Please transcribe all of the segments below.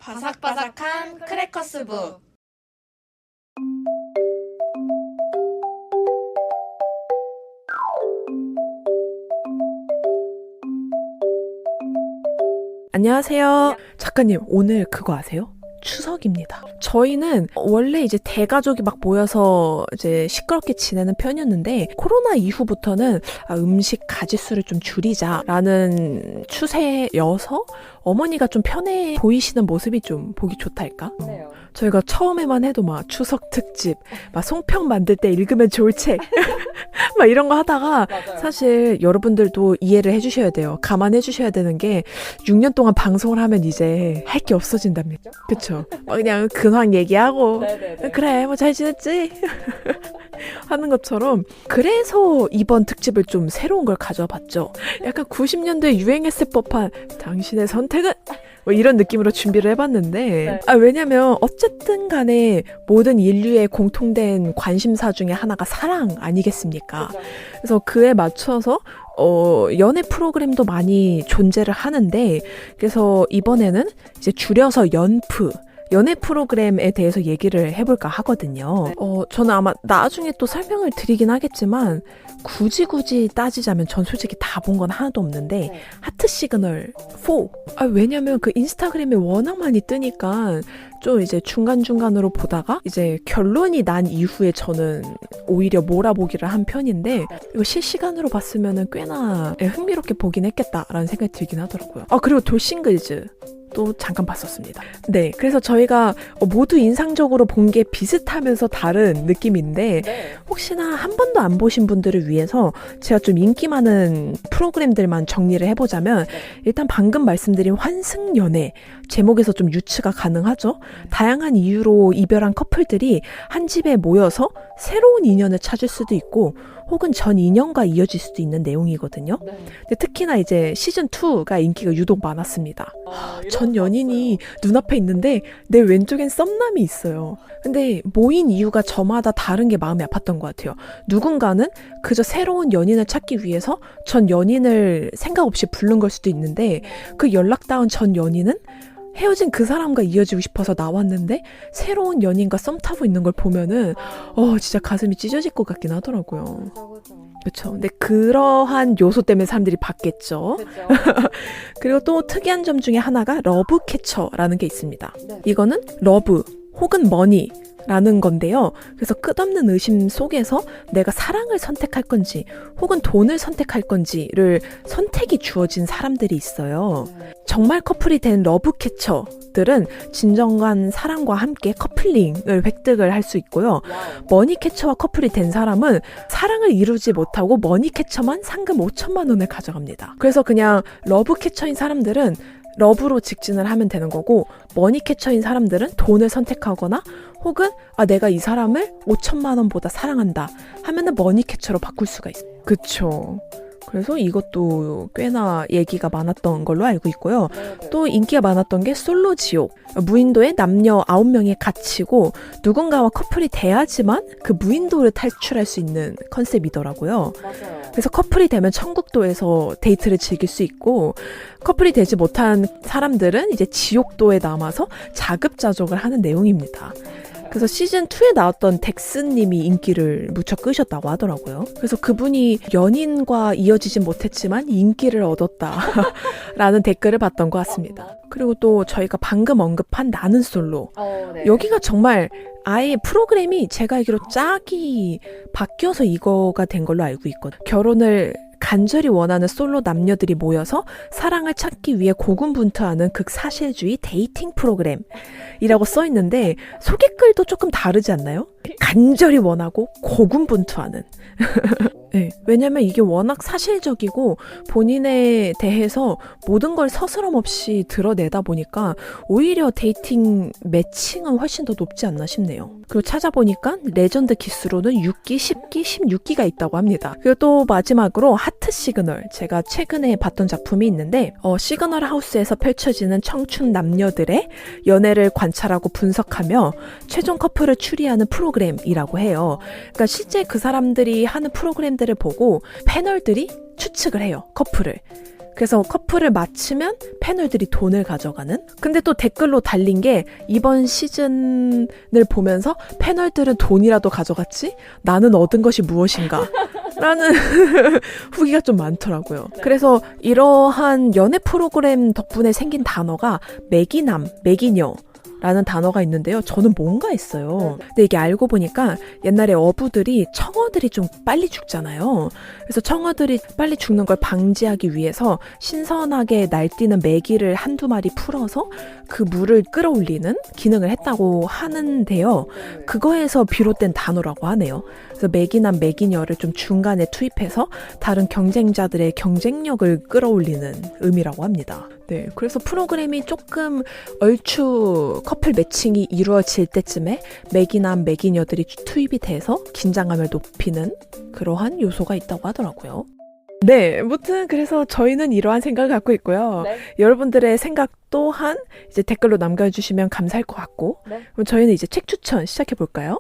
바삭바삭한 크래커스북. 안녕하세요. 작가님, 오늘 그거 아세요? 추석입니다. 저희는 원래 이제 대가족이 막 모여서 이제 시끄럽게 지내는 편이었는데 코로나 이후부터는 음식 가짓수를 좀 줄이자라는 추세여서 어머니가 좀 편해 보이시는 모습이 좀 보기 좋달까? 네요. 저희가 처음에만 해도 막 추석 특집, 막 송편 만들 때 읽으면 좋을 책, 막 이런 거 하다가 맞아요. 사실 여러분들도 이해를 해주셔야 돼요. 감안해 주셔야 되는 게 6년 동안 방송을 하면 이제 할 게 없어진답니다. 그쵸? 막 그냥 근황 얘기하고 네네네. 그래 뭐 잘 지냈지? 하는 것처럼 그래서 이번 특집을 좀 새로운 걸 가져와 봤죠. 약간 90년대에 유행했을 법한 당신의 선택은? 뭐 이런 느낌으로 준비를 해봤는데 네. 왜냐면 어쨌든 간에 모든 인류의 공통된 관심사 중에 하나가 사랑 아니겠습니까? 그죠. 그래서 그에 맞춰서 연애 프로그램도 많이 존재를 하는데 그래서 이번에는 이제 줄여서 연애 프로그램에 대해서 얘기를 해볼까 하거든요. 네. 저는 아마 나중에 또 설명을 드리긴 하겠지만 굳이 따지자면 전 솔직히 다 본 건 하나도 없는데 네. 하트 시그널 4. 왜냐면 그 인스타그램에 워낙 많이 뜨니까 좀 이제 중간중간으로 보다가 이제 결론이 난 이후에 저는 오히려 몰아보기를 한 편인데 이거 실시간으로 봤으면은 꽤나 흥미롭게 보긴 했겠다라는 생각이 들긴 하더라고요. 그리고 돌싱글즈 또 잠깐 봤었습니다. 네, 그래서 저희가 모두 인상적으로 본 게 비슷하면서 다른 느낌인데 네. 혹시나 한 번도 안 보신 분들을 위해서 제가 좀 인기 많은 프로그램들만 정리를 해보자면 일단 방금 말씀드린 환승연애 제목에서 좀 유추가 가능하죠. 다양한 이유로 이별한 커플들이 한 집에 모여서 새로운 인연을 찾을 수도 있고 혹은 전 인연과 이어질 수도 있는 내용이거든요. 네. 근데 특히나 이제 시즌2가 인기가 유독 많았습니다. 이런 전 거 연인이 눈앞에 있는데 내 왼쪽엔 썸남이 있어요. 근데 모인 이유가 저마다 다른 게 마음이 아팠던 것 같아요. 누군가는 그저 새로운 연인을 찾기 위해서 전 연인을 생각 없이 부른 걸 수도 있는데 그 연락 닿은 전 연인은 헤어진 그 사람과 이어지고 싶어서 나왔는데 새로운 연인과 썸 타고 있는 걸 보면은 진짜 가슴이 찢어질 것 같긴 하더라고요. 그죠. 그렇죠. 근데 그러한 요소 때문에 사람들이 봤겠죠. 그죠. 그리고 또 특이한 점 중에 하나가 러브 캐쳐라는 게 있습니다. 네. 이거는 러브 혹은 머니 라는 건데요. 그래서 끝없는 의심 속에서 내가 사랑을 선택할 건지 혹은 돈을 선택할 건지를 선택이 주어진 사람들이 있어요. 정말 커플이 된 러브캐쳐들은 진정한 사랑과 함께 커플링을 획득을 할 수 있고요. 와우. 머니캐쳐와 커플이 된 사람은 사랑을 이루지 못하고 머니캐쳐만 상금 5천만 원을 가져갑니다. 그래서 그냥 러브캐쳐인 사람들은 러브로 직진을 하면 되는 거고 머니캐쳐인 사람들은 돈을 선택하거나 혹은 내가 이 사람을 5천만 원보다 사랑한다 하면은 머니캐쳐로 바꿀 수가 있어요. 그쵸. 그래서 이것도 꽤나 얘기가 많았던 걸로 알고 있고요. 네. 또 인기가 많았던 게 솔로 지옥. 무인도에 남녀 9명이 갇히고 누군가와 커플이 돼야지만 그 무인도를 탈출할 수 있는 컨셉이더라고요. 맞아요. 그래서 커플이 되면 천국도에서 데이트를 즐길 수 있고 커플이 되지 못한 사람들은 이제 지옥도에 남아서 자급자족을 하는 내용입니다. 그래서 시즌2에 나왔던 덱스님이 인기를 무척 끄셨다고 하더라고요. 그래서 그분이 연인과 이어지진 못했지만 인기를 얻었다라는 댓글을 봤던 것 같습니다. 그리고 또 저희가 방금 언급한 나는 솔로. 네. 여기가 정말 아예 프로그램이 제가 알기로 짝이 바뀌어서 이거가 된 걸로 알고 있거든요. 결혼을 간절히 원하는 솔로 남녀들이 모여서 사랑을 찾기 위해 고군분투하는 극사실주의 데이팅 프로그램이라고 써 있는데 소개글도 조금 다르지 않나요? 간절히 원하고 고군분투하는. 네, 왜냐면 이게 워낙 사실적이고 본인에 대해서 모든 걸 서스럼 없이 드러내다 보니까 오히려 데이팅 매칭은 훨씬 더 높지 않나 싶네요. 그리고 찾아보니까 레전드 기수로는 6기, 10기, 16기가 있다고 합니다. 그리고 또 마지막으로 하트 시그널. 제가 최근에 봤던 작품이 있는데 시그널 하우스에서 펼쳐지는 청춘 남녀들의 연애를 관찰하고 분석하며 최종 커플을 추리하는 프로그램이라고 해요. 그러니까 실제 그 사람들이 하는 프로그램들을 보고 패널들이 추측을 해요. 커플을. 그래서 커플을 맞추면 패널들이 돈을 가져가는. 근데 또 댓글로 달린 게 이번 시즌을 보면서 패널들은 돈이라도 가져갔지? 나는 얻은 것이 무엇인가? 라는 후기가 좀 많더라고요. 그래서 이러한 연애 프로그램 덕분에 생긴 단어가 매기남, 매기녀 라는 단어가 있는데요. 저는 뭔가 했어요. 근데 이게 알고 보니까 옛날에 어부들이 청어들이 좀 빨리 죽잖아요. 그래서 청어들이 빨리 죽는 걸 방지하기 위해서 신선하게 날뛰는 메기를 한두 마리 풀어서 그 물을 끌어올리는 기능을 했다고 하는데요. 그거에서 비롯된 단어라고 하네요. 그래서 매기남 매기녀를 좀 중간에 투입해서 다른 경쟁자들의 경쟁력을 끌어올리는 의미라고 합니다. 네, 그래서 프로그램이 조금 얼추 커플 매칭이 이루어질 때쯤에 매기남 매기녀들이 투입이 돼서 긴장감을 높이는 그러한 요소가 있다고 하더라고요. 네, 무튼 그래서 저희는 이러한 생각을 갖고 있고요. 네. 여러분들의 생각 또한 이제 댓글로 남겨주시면 감사할 것 같고, 네. 그럼 저희는 이제 책 추천 시작해 볼까요?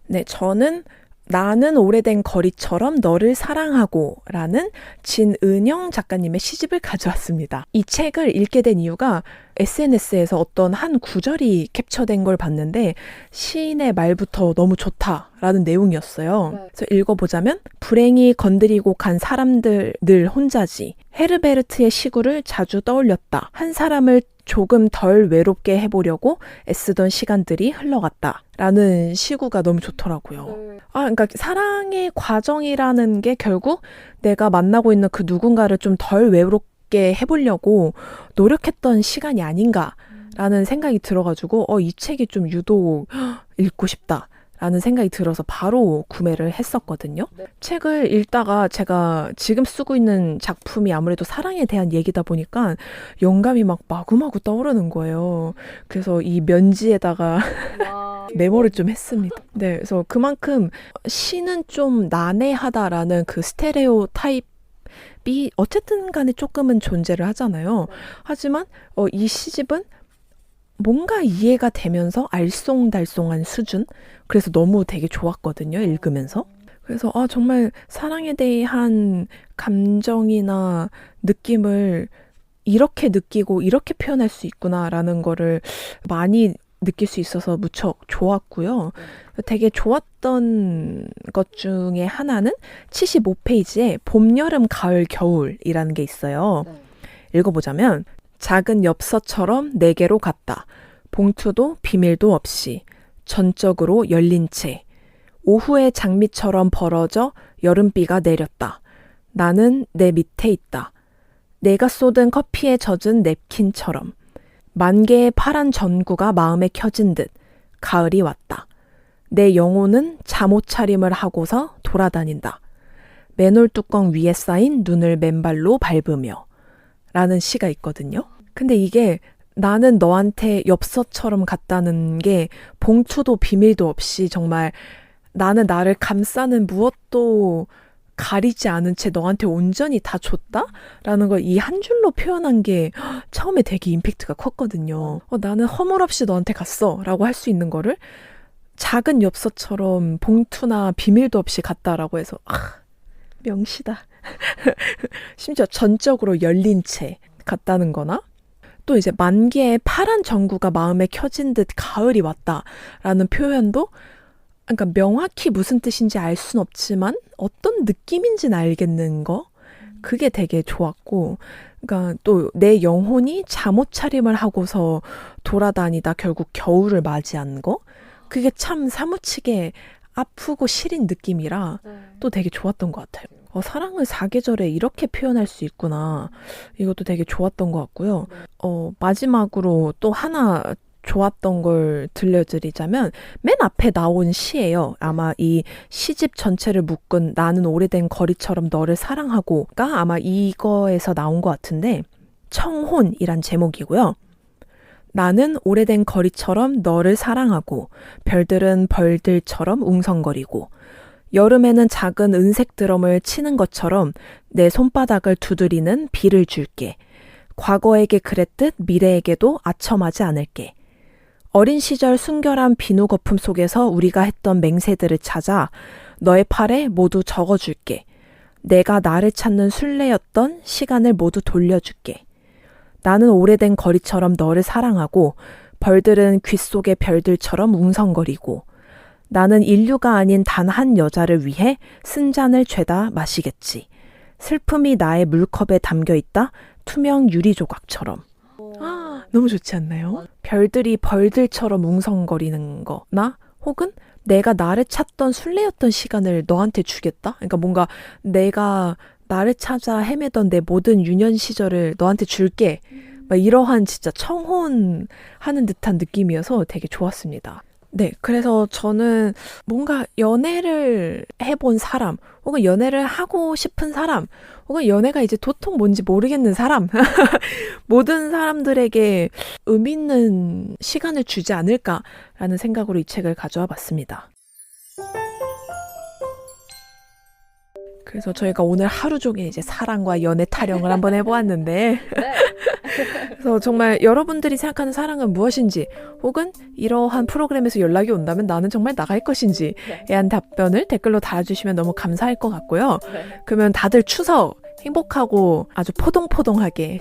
네, 저는 나는 오래된 거리처럼 너를 사랑하고 라는 진은영 작가님의 시집을 가져왔습니다. 이 책을 읽게 된 이유가 SNS에서 어떤 한 구절이 캡처된 걸 봤는데 시인의 말부터 너무 좋다라는 내용이었어요. 네. 그래서 읽어보자면 불행이 건드리고 간 사람들 늘 혼자지. 헤르베르트의 시구를 자주 떠올렸다. 한 사람을 조금 덜 외롭게 해보려고 애쓰던 시간들이 흘러갔다. 라는 시구가 너무 좋더라고요. 네. 그러니까 사랑의 과정이라는 게 결국 내가 만나고 있는 그 누군가를 좀 덜 외롭게 해보려고 노력했던 시간이 아닌가라는 생각이 들어가지고 이 책이 좀 유독 읽고 싶다. 라는 생각이 들어서 바로 구매를 했었거든요. 네. 책을 읽다가 제가 지금 쓰고 있는 작품이 아무래도 사랑에 대한 얘기다 보니까 영감이 막 마구마구 떠오르는 거예요. 그래서 이 면지에다가 와. 메모를 좀 했습니다. 네, 그래서 그만큼 시는 좀 난해하다라는 그 스테레오 타입이 어쨌든 간에 조금은 존재를 하잖아요. 하지만 이 시집은 뭔가 이해가 되면서 알쏭달쏭한 수준? 그래서 너무 되게 좋았거든요, 읽으면서. 그래서 정말 사랑에 대한 감정이나 느낌을 이렇게 느끼고 이렇게 표현할 수 있구나라는 거를 많이 느낄 수 있어서 무척 좋았고요. 되게 좋았던 것 중에 하나는 75페이지에 봄, 여름, 가을, 겨울이라는 게 있어요. 네. 읽어보자면 작은 엽서처럼 내게로 갔다. 봉투도 비밀도 없이 전적으로 열린 채 오후의 장미처럼 벌어져 여름비가 내렸다. 나는 내 밑에 있다. 내가 쏟은 커피에 젖은 냅킨처럼 만 개의 파란 전구가 마음에 켜진 듯 가을이 왔다. 내 영혼은 잠옷 차림을 하고서 돌아다닌다. 맨홀 뚜껑 위에 쌓인 눈을 맨발로 밟으며 라는 시가 있거든요. 근데 이게 나는 너한테 엽서처럼 같다는 게 봉투도 비밀도 없이 정말 나는 나를 감싸는 무엇도 가리지 않은 채 너한테 온전히 다 줬다? 라는 걸 이 한 줄로 표현한 게 처음에 되게 임팩트가 컸거든요. 나는 허물없이 너한테 갔어 라고 할 수 있는 거를 작은 엽서처럼 봉투나 비밀도 없이 갔다라고 해서 명시다. 심지어 전적으로 열린 채 갔다는 거나 또 이제 만 개의 파란 전구가 마음에 켜진 듯 가을이 왔다라는 표현도 그러니까 명확히 무슨 뜻인지 알 순 없지만 어떤 느낌인지는 알겠는 거 그게 되게 좋았고 그러니까 또 내 영혼이 잠옷 차림을 하고서 돌아다니다 결국 겨울을 맞이한 거 그게 참 사무치게 아프고 시린 느낌이라 또 되게 좋았던 것 같아요. 사랑을 사계절에 이렇게 표현할 수 있구나. 이것도 되게 좋았던 것 같고요. 마지막으로 또 하나 좋았던 걸 들려드리자면 맨 앞에 나온 시예요. 아마 이 시집 전체를 묶은 나는 오래된 거리처럼 너를 사랑하고가 아마 이거에서 나온 것 같은데 청혼이란 제목이고요. 나는 오래된 거리처럼 너를 사랑하고 별들은 벌들처럼 웅성거리고 여름에는 작은 은색 드럼을 치는 것처럼 내 손바닥을 두드리는 비를 줄게. 과거에게 그랬듯 미래에게도 아첨하지 않을게. 어린 시절 순결한 비누 거품 속에서 우리가 했던 맹세들을 찾아 너의 팔에 모두 적어줄게. 내가 나를 찾는 순례였던 시간을 모두 돌려줄게. 나는 오래된 거리처럼 너를 사랑하고 벌들은 귀 속의 별들처럼 웅성거리고 나는 인류가 아닌 단 한 여자를 위해 쓴 잔을 죄다 마시겠지. 슬픔이 나의 물컵에 담겨있다 투명 유리 조각처럼. 너무 좋지 않나요? 별들이 벌들처럼 웅성거리는 거나 혹은 내가 나를 찾던 순례였던 시간을 너한테 주겠다? 그러니까 뭔가 내가 나를 찾아 헤매던 내 모든 유년 시절을 너한테 줄게. 막 이러한 진짜 청혼하는 듯한 느낌이어서 되게 좋았습니다. 네, 그래서 저는 뭔가 연애를 해본 사람, 혹은 연애를 하고 싶은 사람, 혹은 연애가 이제 도통 뭔지 모르겠는 사람, 모든 사람들에게 의미 있는 시간을 주지 않을까라는 생각으로 이 책을 가져와 봤습니다. 그래서 저희가 오늘 하루 종일 이제 사랑과 연애 타령을 한번 해보았는데 네. 그래서 정말 여러분들이 생각하는 사랑은 무엇인지 혹은 이러한 프로그램에서 연락이 온다면 나는 정말 나갈 것인지에 대한 답변을 댓글로 달아주시면 너무 감사할 것 같고요. 네. 그러면 다들 추석 행복하고 아주 포동포동하게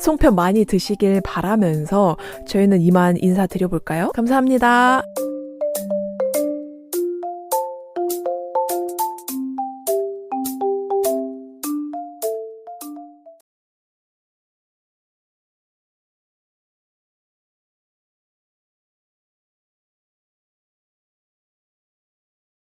송편 많이 드시길 바라면서 저희는 이만 인사드려볼까요? 감사합니다.